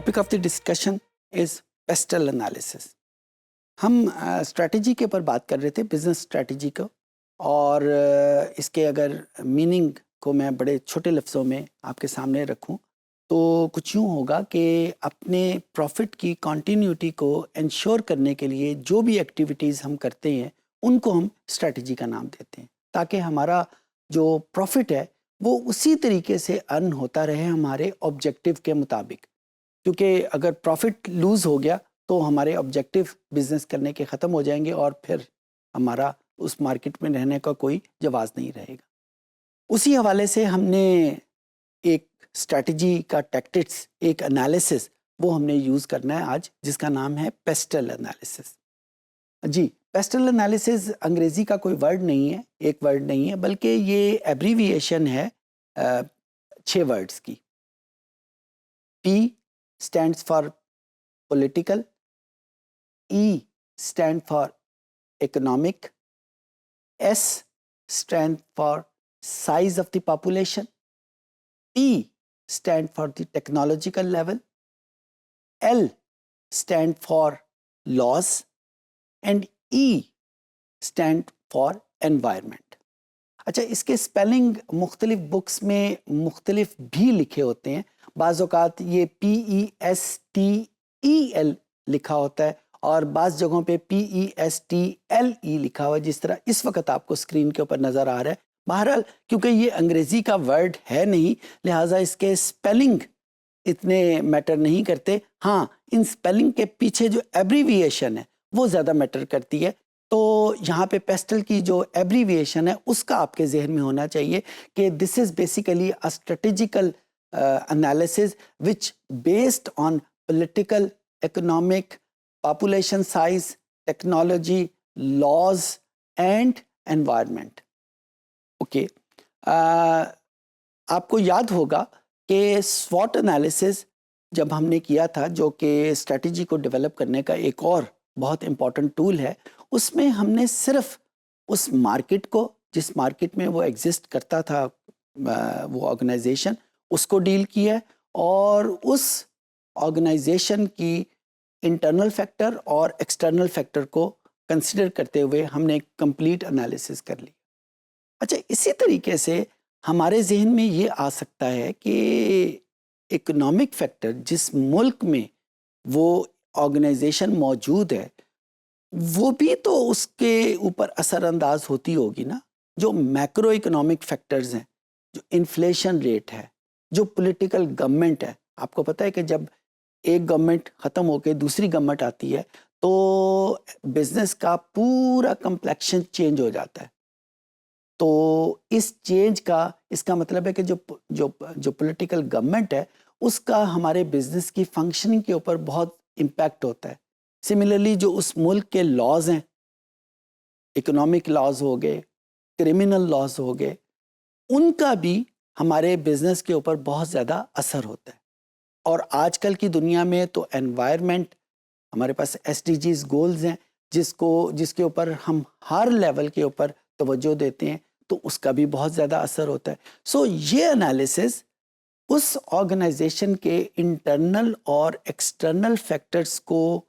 Topic of the discussion is pastel analysis. ہم strategy کے اوپر بات کر رہے تھے، بزنس اسٹریٹجی کو، اور اس کے اگر میننگ کو میں بڑے چھوٹے لفظوں میں آپ کے سامنے رکھوں تو کچھ یوں ہوگا کہ اپنے پروفٹ کی کنٹینیوٹی کو انشور کرنے کے لیے جو بھی ایکٹیویٹیز ہم کرتے ہیں ان کو ہم اسٹریٹجی کا نام دیتے ہیں، تاکہ ہمارا جو پروفٹ ہے وہ اسی طریقے سے ارن ہوتا رہے ہمارے آبجیکٹیو کے مطابق. کیونکہ اگر پروفٹ لوز ہو گیا تو ہمارے آبجیکٹیو بزنس کرنے کے ختم ہو جائیں گے اور پھر ہمارا اس مارکیٹ میں رہنے کا کوئی جواز نہیں رہے گا. اسی حوالے سے ہم نے ایک اسٹریٹجی کا ٹیکٹکس، ایک انالیسس وہ ہم نے یوز کرنا ہے آج، جس کا نام ہے پیسٹل انالیسس. جی، پیسٹل انالیسس انگریزی کا کوئی ورڈ نہیں ہے، ایک ورڈ نہیں ہے، بلکہ یہ ایبریویشن ہے 6 ورڈز کی. P stands for political, E stand for economic, S stand for size of the population, T stand for the technological level, L stand for laws, and E stand for environment. اچھا، اس کے spelling مختلف books میں مختلف بھی لکھے ہوتے ہیں. بعض اوقات یہ PESTEL لکھا ہوتا ہے اور بعض جگہوں پہ PESTLE لکھا ہوا ہے، جس طرح اس وقت آپ کو اسکرین کے اوپر نظر آ رہا ہے. بہرحال کیونکہ یہ انگریزی کا ورڈ ہے نہیں، لہٰذا اس کے اسپیلنگ اتنے میٹر نہیں کرتے. ہاں، ان اسپیلنگ کے پیچھے جو ایبریویشن ہے وہ زیادہ میٹر کرتی ہے. تو یہاں پہ پیسٹل کی جو ایبریویشن ہے اس کا آپ کے ذہن میں ہونا چاہیے کہ this is basically a strategical analysis which based on political, economic, population size, technology, laws and environment. Okay. آپ کو یاد ہوگا کہ SWOT analysis جب ہم نے کیا تھا، جو کہ اسٹریٹجی کو ڈیولپ کرنے کا ایک اور بہت امپورٹنٹ ٹول ہے، اس میں ہم نے صرف اس مارکیٹ کو، جس مارکیٹ میں وہ ایگزسٹ کرتا تھا وہ آرگنائزیشن، اس کو ڈیل کیا ہے، اور اس آرگنائزیشن کی انٹرنل فیکٹر اور ایکسٹرنل فیکٹر کو کنسیڈر کرتے ہوئے ہم نے کمپلیٹ انالیسس کر لی. اچھا، اسی طریقے سے ہمارے ذہن میں یہ آ سکتا ہے کہ اکنامک فیکٹر، جس ملک میں وہ آرگنائزیشن موجود ہے، وہ بھی تو اس کے اوپر اثر انداز ہوتی ہوگی نا. جو میکرو اکنامک فیکٹرز ہیں، جو انفلیشن ریٹ ہے، جو پولیٹیکل گورنمنٹ ہے. آپ کو پتہ ہے کہ جب ایک گورنمنٹ ختم ہو کے دوسری گورنمنٹ آتی ہے تو بزنس کا پورا کمپلیکشن چینج ہو جاتا ہے. تو اس چینج کا، اس کا مطلب ہے کہ جو پولیٹیکل گورنمنٹ ہے اس کا ہمارے بزنس کی فنکشننگ کے اوپر بہت امپیکٹ ہوتا ہے. سملرلی جو اس ملک کے لاز ہیں، اکنامک لاز ہو گئے، کرمنل لاز ہو گئے، ان کا بھی ہمارے بزنس کے اوپر بہت زیادہ اثر ہوتا ہے. اور آج کل کی دنیا میں تو انوائرمنٹ، ہمارے پاس SDGs گولز ہیں جس کے اوپر ہم ہر لیول کے اوپر توجہ دیتے ہیں، تو اس کا بھی بہت زیادہ اثر ہوتا ہے. سو یہ انالیسز اس آرگنائزیشن کے انٹرنل اور ایکسٹرنل فیکٹرز کو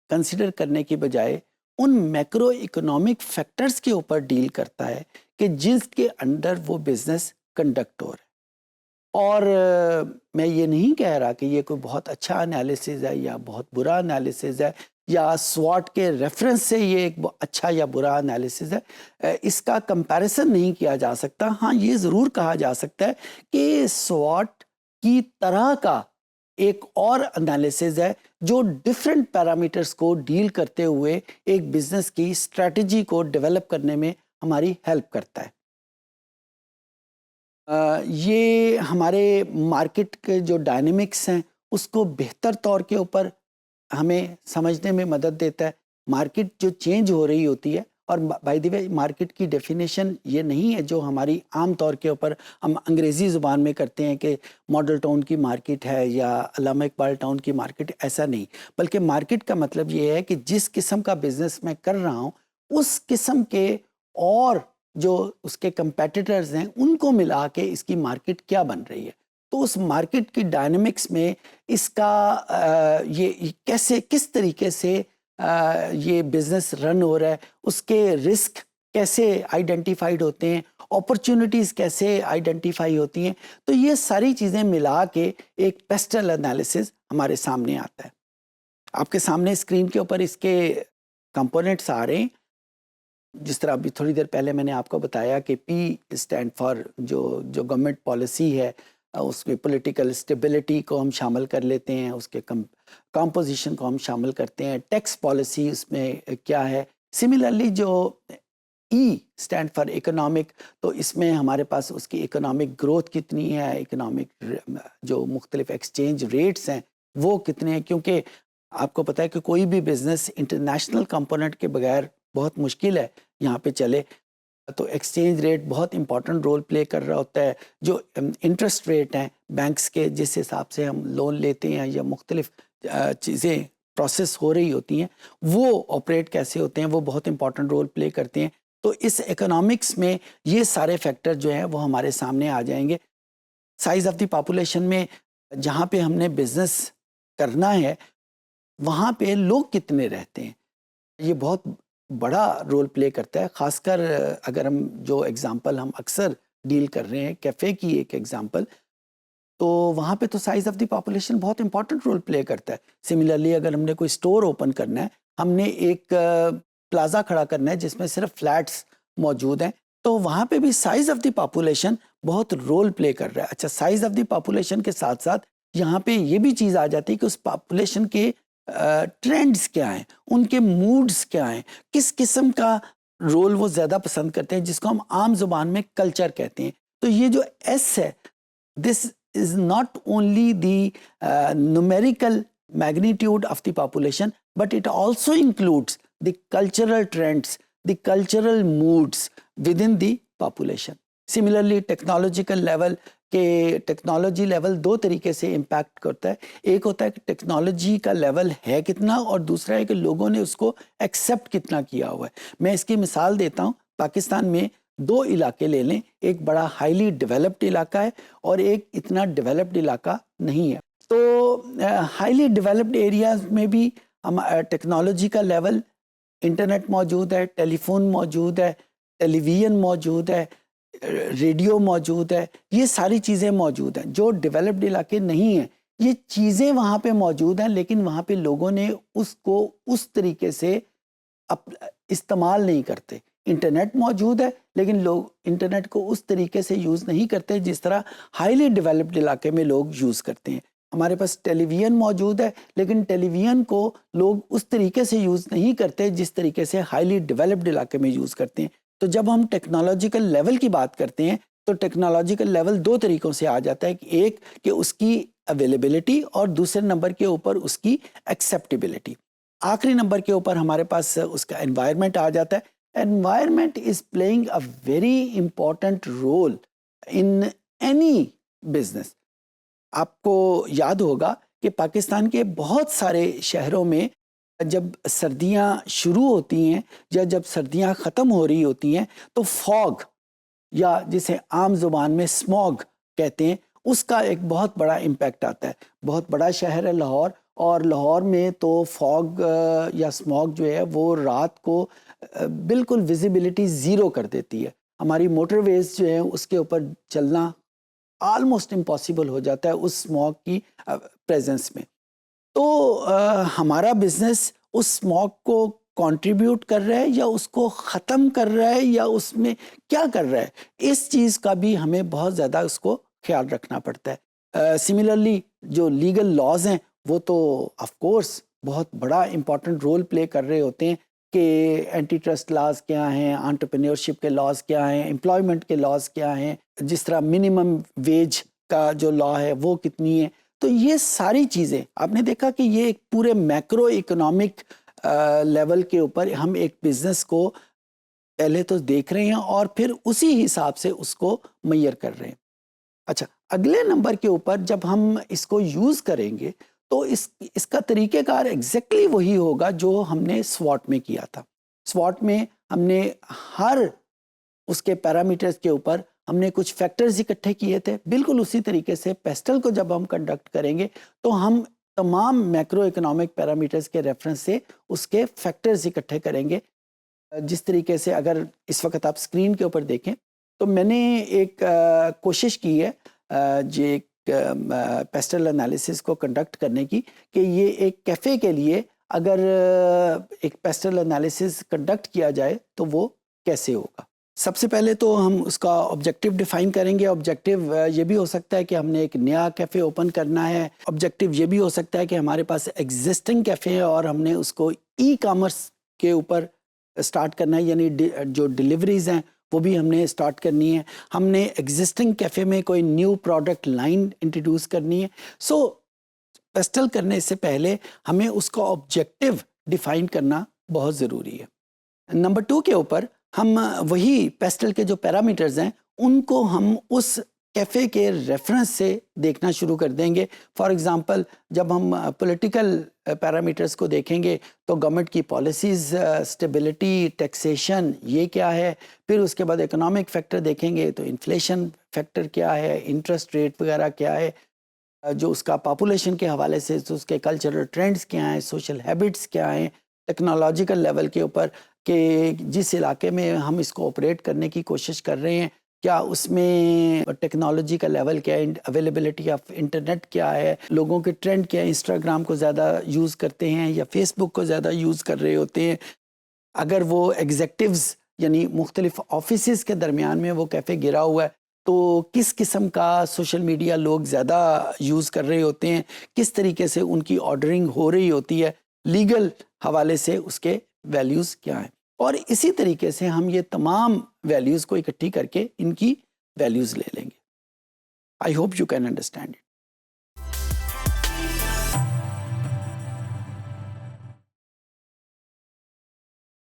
کنسیڈر کرنے کی بجائے ان میکرو اکنامک فیکٹرز کے اوپر ڈیل کرتا ہے کہ جس کے انڈر وہ بزنس کنڈکٹ ہو رہا ہے. اور میں یہ نہیں کہہ رہا کہ یہ کوئی بہت اچھا انالیسز ہے یا بہت برا انالیسز ہے، یا SWOT کے ریفرنس سے یہ ایک اچھا یا برا انالیسز ہے. اس کا کمپیریسن نہیں کیا جا سکتا. ہاں، یہ ضرور کہا جا سکتا ہے کہ SWOT کی طرح کا ایک اور انالیسز ہے جو ڈفرینٹ پیرامیٹرز کو ڈیل کرتے ہوئے ایک بزنس کی اسٹریٹجی کو ڈیولپ کرنے میں ہماری ہیلپ کرتا ہے. یہ ہمارے مارکیٹ کے جو ڈائنامکس ہیں اس کو بہتر طور کے اوپر ہمیں سمجھنے میں مدد دیتا ہے. مارکیٹ جو چینج ہو رہی ہوتی ہے، اور بائی دی وے مارکیٹ کی ڈیفینیشن یہ نہیں ہے جو ہماری عام طور کے اوپر ہم انگریزی زبان میں کرتے ہیں کہ ماڈل ٹاؤن کی مارکیٹ ہے یا علامہ اقبال ٹاؤن کی مارکیٹ، ایسا نہیں. بلکہ مارکیٹ کا مطلب یہ ہے کہ جس قسم کا بزنس میں کر رہا ہوں اس قسم کے اور جو اس کے کمپیٹیٹرز ہیں ان کو ملا کے اس کی مارکیٹ کیا بن رہی ہے. تو اس مارکیٹ کی ڈائنمکس میں اس کا یہ کیسے کس طریقے سے یہ بزنس رن ہو رہا ہے، اس کے رسک کیسے آئیڈینٹیفائڈ ہوتے ہیں، اپرچونٹیز کیسے آئیڈینٹیفائی ہوتی ہیں، تو یہ ساری چیزیں ملا کے ایک پیسٹل انالیسز ہمارے سامنے آتا ہے. آپ کے سامنے اسکرین کے اوپر اس کے کمپوننٹس آ رہے ہیں. جس طرح ابھی تھوڑی دیر پہلے میں نے آپ کو بتایا کہ پی اسٹینڈ فار جو گورنمنٹ پالیسی ہے، اس میں پولیٹیکل اسٹیبلٹی کو ہم شامل کر لیتے ہیں، اس کے کمپوزیشن کو ہم شامل کرتے ہیں، ٹیکس پالیسی اس میں کیا ہے. سملرلی جو ای اسٹینڈ فار اکنامک، تو اس میں ہمارے پاس اس کی اکنامک گروتھ کتنی ہے، اکنامک جو مختلف ایکسچینج ریٹس ہیں وہ کتنے ہیں، کیونکہ آپ کو پتہ ہے کہ کوئی بھی بزنس انٹرنیشنل کمپوننٹ کے بغیر بہت مشکل ہے یہاں پہ چلے. تو ایکسچینج ریٹ بہت امپورٹنٹ رول پلے کر رہا ہوتا ہے. جو انٹرسٹ ریٹ ہیں بینکس کے، جس حساب سے ہم لون لیتے ہیں یا مختلف چیزیں پروسیس ہو رہی ہوتی ہیں، وہ آپریٹ کیسے ہوتے ہیں، وہ بہت امپورٹنٹ رول پلے کرتے ہیں. تو اس اکنامکس میں یہ سارے فیکٹر جو ہیں وہ ہمارے سامنے آ جائیں گے. سائز آف دی پاپولیشن میں جہاں پہ ہم نے بزنس کرنا ہے وہاں پہ لوگ کتنے رہتے ہیں، یہ بہت بڑا رول پلے کرتا ہے. خاص کر اگر ہم جو ایگزامپل ہم اکثر ڈیل کر رہے ہیں کیفے کی ایک ایگزامپل، تو وہاں پہ تو سائز آف دی پاپولیشن بہت امپورٹنٹ رول پلے کرتا ہے. سملرلی اگر ہم نے کوئی اسٹور اوپن کرنا ہے، ہم نے ایک پلازا کھڑا کرنا ہے جس میں صرف فلیٹس موجود ہیں، تو وہاں پہ بھی سائز آف دی پاپولیشن بہت رول پلے کر رہا ہے. اچھا، سائز آف دی پاپولیشن کے ساتھ ساتھ یہاں پہ یہ بھی چیز آ جاتی ہے کہ اس پاپولیشن کے ٹرینڈز کیا ہیں، ان کے موڈز کیا ہیں، کس قسم کا رول وہ زیادہ پسند کرتے ہیں، جس کو ہم عام زبان میں کلچر کہتے ہیں. تو یہ جو ایس ہے، this is not only the numerical magnitude of the population, but it also includes the cultural trends, the cultural moods within the population. Similarly, technological level کہ ٹیکنالوجی لیول دو طریقے سے امپیکٹ کرتا ہے. ایک ہوتا ہے کہ ٹیکنالوجی کا لیول ہے کتنا، اور دوسرا ہے کہ لوگوں نے اس کو ایکسیپٹ کتنا کیا ہوا ہے. میں اس کی مثال دیتا ہوں. پاکستان میں دو علاقے لے لیں، ایک بڑا ہائیلی ڈیولپڈ علاقہ ہے اور ایک اتنا ڈیولپڈ علاقہ نہیں ہے. تو ہائیلی ڈیولپڈ ایریاز میں بھی ہم ٹیکنالوجی کا لیول، انٹرنیٹ موجود ہے، ٹیلی فون موجود ہے، ٹیلی ویژن موجود ہے، ریڈیو موجود ہے، یہ ساری چیزیں موجود ہیں. جو ڈیولپڈ علاقے نہیں ہیں، یہ چیزیں وہاں پہ موجود ہیں، لیکن وہاں پہ لوگوں نے اس کو اس طریقے سے استعمال نہیں کرتے. انٹرنیٹ موجود ہے لیکن لوگ انٹرنیٹ کو اس طریقے سے یوز نہیں کرتے جس طرح ہائیلی ڈیولپڈ علاقے میں لوگ یوز کرتے ہیں. ہمارے پاس ٹیلی ویژن موجود ہے لیکن ٹیلی ویژن کو لوگ اس طریقے سے یوز نہیں کرتے جس طریقے سے ہائیلی ڈیولپڈ علاقے میں یوز کرتے ہیں. تو جب ہم ٹیکنالوجیکل لیول کی بات کرتے ہیں تو ٹیکنالوجیکل لیول دو طریقوں سے آ جاتا ہے. ایک کہ اس کی اویلیبلٹی، اور دوسرے نمبر کے اوپر اس کی ایکسیپٹیبلٹی. آخری نمبر کے اوپر ہمارے پاس اس کا انوائرمنٹ آ جاتا ہے. Environment is playing a very important role in any business. آپ کو یاد ہوگا کہ پاکستان کے بہت سارے شہروں میں جب سردیاں شروع ہوتی ہیں یا جب سردیاں ختم ہو رہی ہوتی ہیں تو فوگ، یا جسے عام زبان میں اسموگ کہتے ہیں، اس کا ایک بہت بڑا امپیکٹ آتا ہے. بہت بڑا شہر ہے لاہور، اور لاہور میں تو فوگ یا اسموگ جو ہے وہ رات کو بالکل ویزیبلٹی زیرو کر دیتی ہے. ہماری موٹر ویز جو ہیں اس کے اوپر چلنا آلموسٹ امپاسبل ہو جاتا ہے اس اسموگ کی پریزنس میں. تو ہمارا بزنس اس اسموگ کو کنٹریبیوٹ کر رہا ہے یا اس کو ختم کر رہا ہے یا اس میں کیا کر رہا ہے، اس چیز کا بھی ہمیں بہت زیادہ اس کو خیال رکھنا پڑتا ہے. سملرلی جو لیگل لاز ہیں وہ تو آف کورس بہت بڑا امپورٹنٹ رول پلے کر رہے ہوتے ہیں کہ اینٹی ٹرسٹ لاز کیا ہیں، انٹرپرینیورشپ کے لاز کیا ہیں، امپلائمنٹ کے لاز کیا ہیں، جس طرح منیمم ویج کا جو لا ہے وہ کتنی ہے. تو یہ ساری چیزیں آپ نے دیکھا کہ یہ ایک پورے میکرو اکنامک لیول کے اوپر ہم ایک بزنس کو پہلے تو دیکھ رہے ہیں اور پھر اسی حساب سے اس کو میئر کر رہے ہیں. اچھا، اگلے نمبر کے اوپر جب ہم اس کو یوز کریں گے تو اس کا طریقہ کار ایگزیکٹلی وہی ہوگا جو ہم نے سواٹ میں کیا تھا. سواٹ میں ہم نے ہر اس کے پیرامیٹرز کے اوپر ہم نے کچھ فیکٹرز اکٹھے کیے تھے. بالکل اسی طریقے سے پیسٹل کو جب ہم کنڈکٹ کریں گے تو ہم تمام میکرو اکنامک پیرامیٹرز کے ریفرنس سے اس کے فیکٹرز اکٹھے کریں گے. جس طریقے سے اگر اس وقت آپ اسکرین کے اوپر دیکھیں تو میں نے ایک کوشش کی ہے جو ایک پیسٹل انالیسس کو کنڈکٹ کرنے کی کہ یہ ایک کیفے کے لیے اگر ایک پیسٹل انالیسس کنڈکٹ کیا جائے تو وہ کیسے ہوگا. سب سے پہلے تو ہم اس کا آبجیکٹیو ڈیفائن کریں گے. آبجیکٹیو یہ بھی ہو سکتا ہے کہ ہم نے ایک نیا کیفے اوپن کرنا ہے. آبجیکٹیو یہ بھی ہو سکتا ہے کہ ہمارے پاس ایگزسٹنگ کیفے ہے اور ہم نے اس کو ای کامرس کے اوپر سٹارٹ کرنا ہے, یعنی جو ڈیلیوریز ہیں وہ بھی ہم نے سٹارٹ کرنی ہے. ہم نے ایگزسٹنگ کیفے میں کوئی نیو پروڈکٹ لائن انٹروڈیوس کرنی ہے. سو پیسٹل کرنے سے پہلے ہمیں اس کا آبجیکٹیو ڈیفائن کرنا بہت ضروری ہے. نمبر 2 کے اوپر ہم وہی پیسٹل کے جو پیرامیٹرز ہیں ان کو ہم اس کیفے کے ریفرنس سے دیکھنا شروع کر دیں گے. فار ایگزامپل جب ہم پولیٹیکل پیرامیٹرز کو دیکھیں گے تو گورنمنٹ کی پالیسیز, اسٹیبلٹی, ٹیکسیشن یہ کیا ہے. پھر اس کے بعد اکنامک فیکٹر دیکھیں گے تو انفلیشن فیکٹر کیا ہے, انٹرسٹ ریٹ وغیرہ کیا ہے, جو اس کا پاپولیشن کے حوالے سے تو اس کے کلچرل ٹرینڈز کیا ہیں, سوشل ہیبٹس کیا ہیں, ٹیکنالوجیکل لیول کے اوپر کہ جس علاقے میں ہم اس کو آپریٹ کرنے کی کوشش کر رہے ہیں کیا اس میں ٹیکنالوجی کا لیول کیا ہے, اویلیبلٹی آف انٹرنیٹ کیا ہے, لوگوں کے ٹرینڈ کیا ہے, انسٹاگرام کو زیادہ یوز کرتے ہیں یا فیس بک کو زیادہ یوز کر رہے ہوتے ہیں. اگر وہ ایگزیکٹوز یعنی مختلف آفیسز کے درمیان میں وہ کیفے گرا ہوا ہے تو کس قسم کا سوشل میڈیا لوگ زیادہ یوز کر رہے ہوتے ہیں, کس طریقے سے ان کی آرڈرنگ ہو رہی ہوتی ہے, لیگل حوالے سے اس کے ویلیوز کیا ہیں. اور اسی طریقے سے ہم یہ تمام ویلیوز کو اکٹھی کر کے ان کی ویلیوز لے لیں گے. I hope you can understand it.